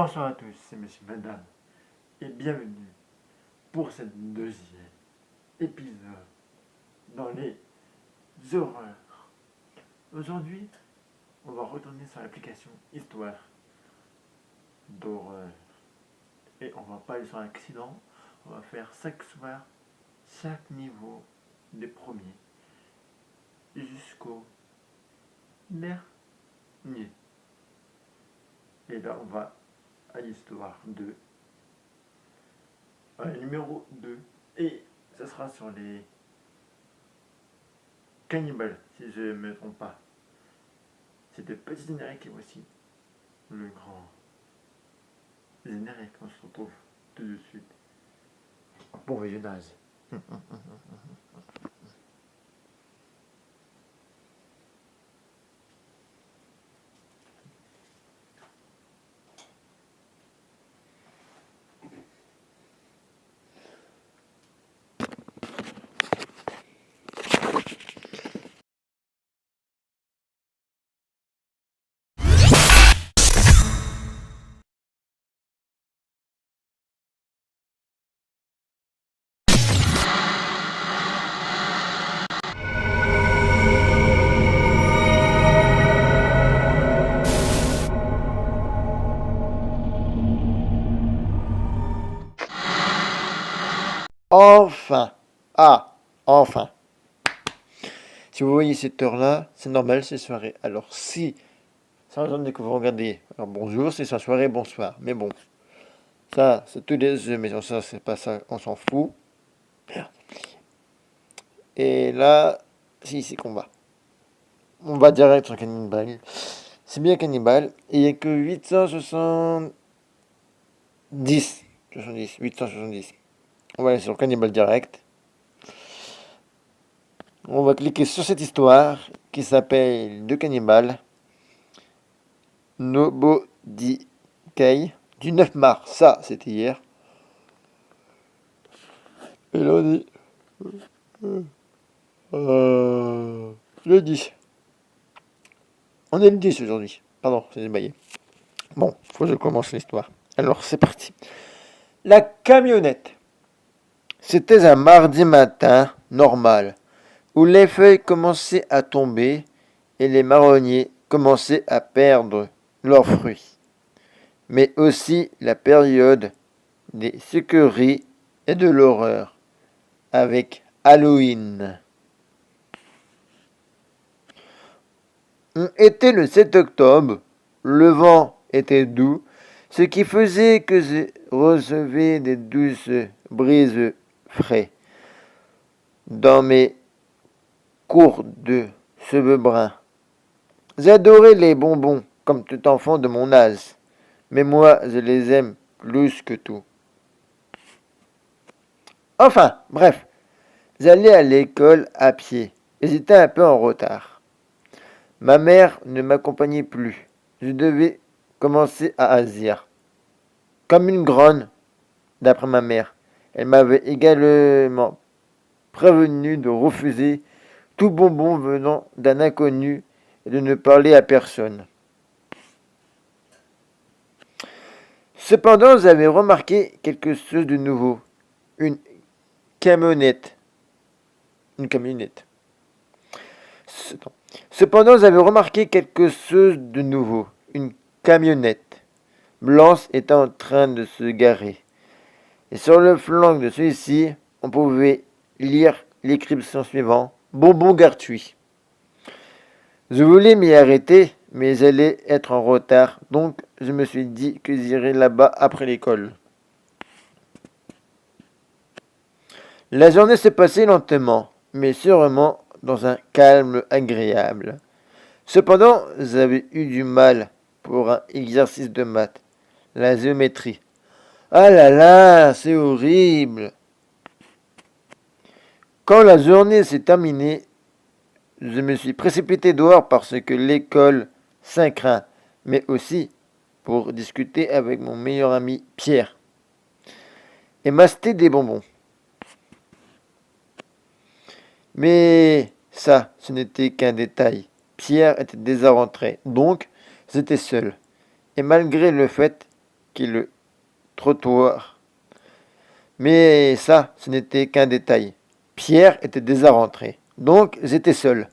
Bonsoir à tous, c'est monsieur, madame, et bienvenue pour cette deuxième épisode dans les horreurs. Aujourd'hui, on va retourner sur l'application Histoire d'horreur. Et on va pas aller sur l'accident, on va faire 5 soirs, chaque niveau des premiers jusqu'au dernier. Et là, on va à l'histoire de numéro 2. Et ça sera sur les cannibales, si je ne me trompe pas. C'est de petits génériques et voici le grand générique. On se retrouve tout de suite. Bon visionnage. Enfin. Enfin. Si vous voyez cette heure-là, c'est normal, c'est soirée. Alors si ça raisonne que vous regardez, alors bonjour, c'est sa soirée, bonsoir. Mais bon, ça, c'est tous les œufs, mais ça, c'est pas ça, on s'en fout. Et là, si, c'est combat. On va direct sur Cannibal. C'est bien Cannibal, et il n'y a que 870. 870. On va aller sur Cannibal direct. On va cliquer sur cette histoire qui s'appelle De Cannibal. Nobody Kay du 9 mars. Ça, c'était hier. Et là, on est le 10. On est le 10 aujourd'hui. Pardon, c'est débaillé. Bon, faut que je commence l'histoire. Alors, c'est parti. La camionnette. C'était un mardi matin normal, où les feuilles commençaient à tomber et les marronniers commençaient à perdre leurs fruits. Mais aussi la période des sucreries et de l'horreur, avec Halloween. On était le 7 octobre, le vent était doux, ce qui faisait que je recevais des douces brises frais dans mes cours de cheveux bruns. J'adorais les bonbons comme tout enfant de mon âge, mais moi je les aime plus que tout. Enfin, bref, j'allais à l'école à pied et j'étais un peu en retard. Ma mère ne m'accompagnait plus. Je devais commencer à agir. Comme une grande, d'après ma mère. Elle m'avait également prévenu de refuser tout bonbon venant d'un inconnu et de ne parler à personne. Cependant, j'avais remarqué quelque chose de nouveau. Une camionnette. Une camionnette. Cependant, j'avais remarqué quelque chose de nouveau. Une camionnette blanche était en train de se garer. Et sur le flanc de celui-ci, on pouvait lire l'inscription suivante. Bonbon gratuit. Je voulais m'y arrêter, mais j'allais être en retard, donc je me suis dit que j'irais là-bas après l'école. La journée s'est passée lentement, mais sûrement dans un calme agréable. Cependant, j'avais eu du mal pour un exercice de maths, la géométrie. Ah là là, c'est horrible. Quand la journée s'est terminée, je me suis précipité dehors parce que l'école craint, mais aussi pour discuter avec mon meilleur ami Pierre et m'acheter des bonbons. Mais ça, ce n'était qu'un détail. Pierre était déjà rentré, donc j'étais seul. Et malgré le fait attaquer le trottoir. Mais ça, ce n'était qu'un détail. Pierre était déjà rentré, donc j'étais seul.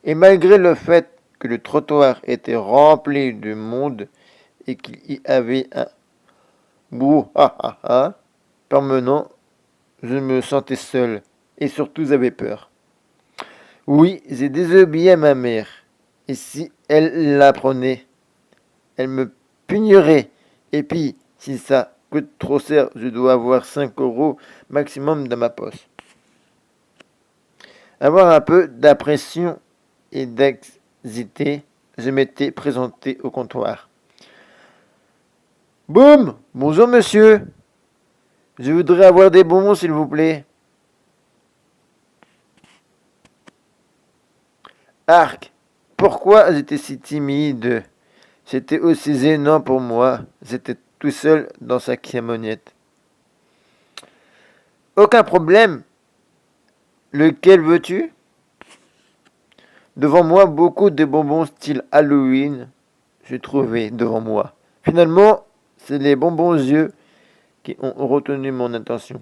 Et malgré le fait que le trottoir était rempli de monde et qu'il y avait un brouhaha permanent, je me sentais seul et surtout j'avais peur. Oui, j'ai désobéi à ma mère. Et si elle l'apprenait, elle me punirait. Et puis, si ça coûte trop cher, je dois avoir 5 € maximum dans ma poche. Avoir un peu d'impression et d'anxiété, je m'étais présenté au comptoir. Boum! Bonjour monsieur! Je voudrais avoir des bonbons s'il vous plaît. Arc! Pourquoi j'étais si timide? C'était aussi gênant pour moi. J'étais tout seul dans sa camionnette. Aucun problème. Lequel veux-tu? Devant moi, beaucoup de bonbons style Halloween. J'ai trouvé devant moi. Finalement, c'est les bonbons yeux qui ont retenu mon attention.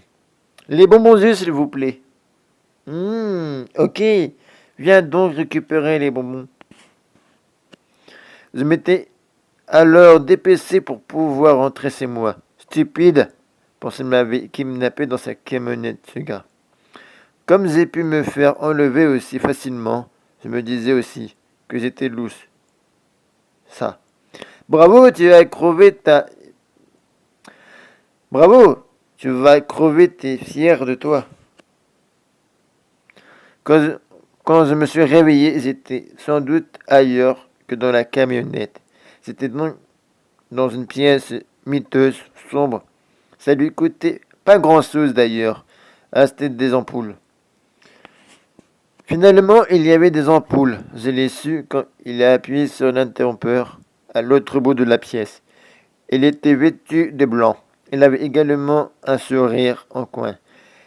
Les bonbons yeux, s'il vous plaît. Ok. Viens donc récupérer les bonbons. Je m'étais alors dépêché pour pouvoir rentrer chez moi. Stupide, pensait m'avait kidnappé dans sa camionnette, ce gars. Comme j'ai pu me faire enlever aussi facilement, je me disais aussi que j'étais louche. Ça. Bravo, tu vas crever ta... Bravo, tu vas crever, t'es fier de toi. Quand je, quand je me suis réveillé, j'étais sans doute ailleurs que dans la camionnette. C'était donc dans une pièce miteuse, sombre. Ça lui coûtait pas grand-chose d'ailleurs. Ah, c'était des ampoules. Finalement, il y avait des ampoules. Je l'ai su quand il a appuyé sur l'interrupteur à l'autre bout de la pièce. Il était vêtu de blanc. Il avait également un sourire en coin.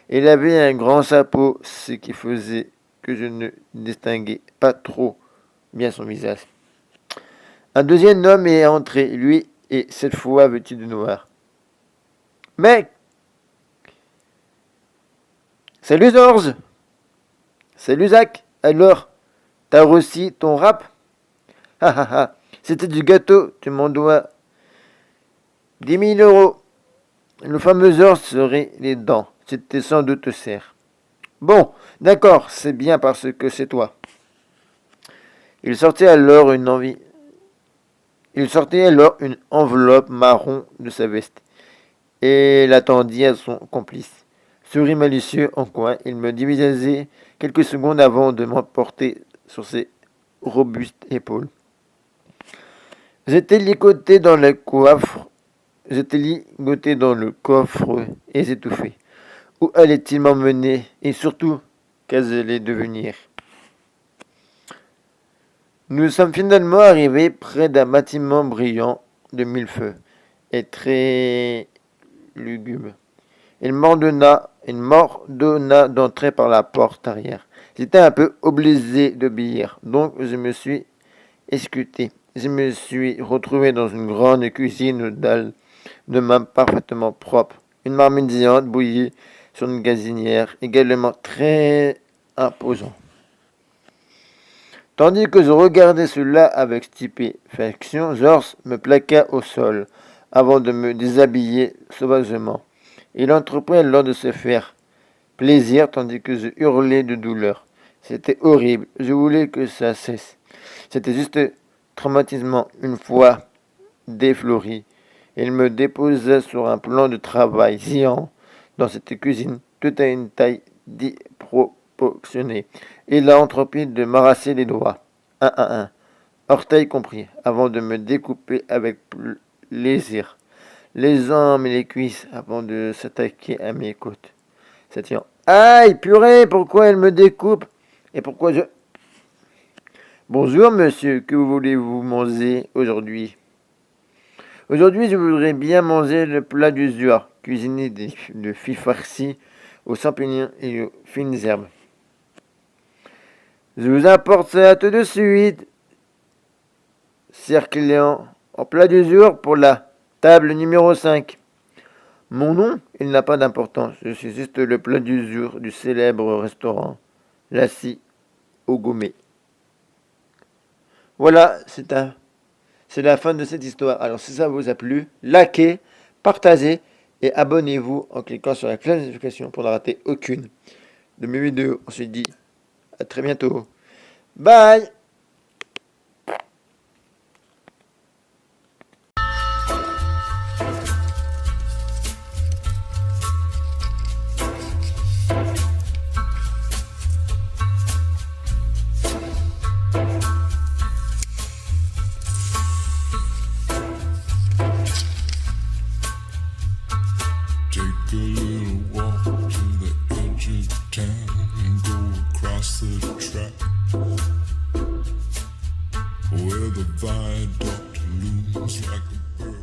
Il avait un grand chapeau, ce qui faisait que je ne distinguais pas trop bien son visage. Un deuxième homme est entré, lui, et cette fois vêtu de noir. Mec! Salut Georges! Salut Zach! Alors, t'as reçu ton rap? Ha ha ha! C'était du gâteau, tu m'en dois 10 000 €. Le fameux or serait les dents. C'était sans doute serre. Bon, d'accord, c'est bien parce que c'est toi. Il sortait alors une enveloppe marron de sa veste et l'attendit à son complice. Souris malicieux en coin, il me dévisageait quelques secondes avant de m'emporter sur ses robustes épaules. J'étais ligoté dans le coffre. J'étais ligoté dans le coffre et étouffé. Où allait-il m'emmener et surtout, qu'allait devenir? Nous sommes finalement arrivés près d'un bâtiment brillant de mille feux et très lugubre. Il m'ordonna d'entrer par la porte arrière. J'étais un peu obligé d'obéir, donc je me suis exécuté. Je me suis retrouvé dans une grande cuisine aux dalles de main parfaitement propre. Une marmite géante bouillie sur une gazinière, également très imposant. Tandis que je regardais cela avec stupéfaction, Georges me plaqua au sol avant de me déshabiller sauvagement. Il entreprit alors de se faire plaisir tandis que je hurlais de douleur. C'était horrible, je voulais que ça cesse. C'était juste traumatisant une fois déflori. Il me déposa sur un plan de travail géant dans cette cuisine, tout à une taille disproportionnée. Il a entrepris de m'arracher les doigts, un à un, orteils compris, avant de me découper avec plaisir les jambes et les cuisses avant de s'attaquer à mes côtes. S'attirant. Aïe, purée, pourquoi elle me découpe? Et pourquoi je... Bonjour, monsieur, que voulez-vous manger aujourd'hui? Aujourd'hui, je voudrais bien manger le plat du jour, cuisiné de filles farcies aux champignons et aux fines herbes. Je vous apporte ça tout de suite. Cher client, en plat du jour pour la Table numéro 5. Mon nom, il n'a pas d'importance. Je suis juste le plat du jour du célèbre restaurant Lassie au Gourmet. Voilà, c'est la fin de cette histoire. Alors si ça vous a plu, likez, partagez et abonnez-vous en cliquant sur la cloche de notification pour ne rater aucune de mes vidéos. On se dit à très bientôt. Bye. Take a little walk to the edge of town and go across the track where the viaduct looms like a bird.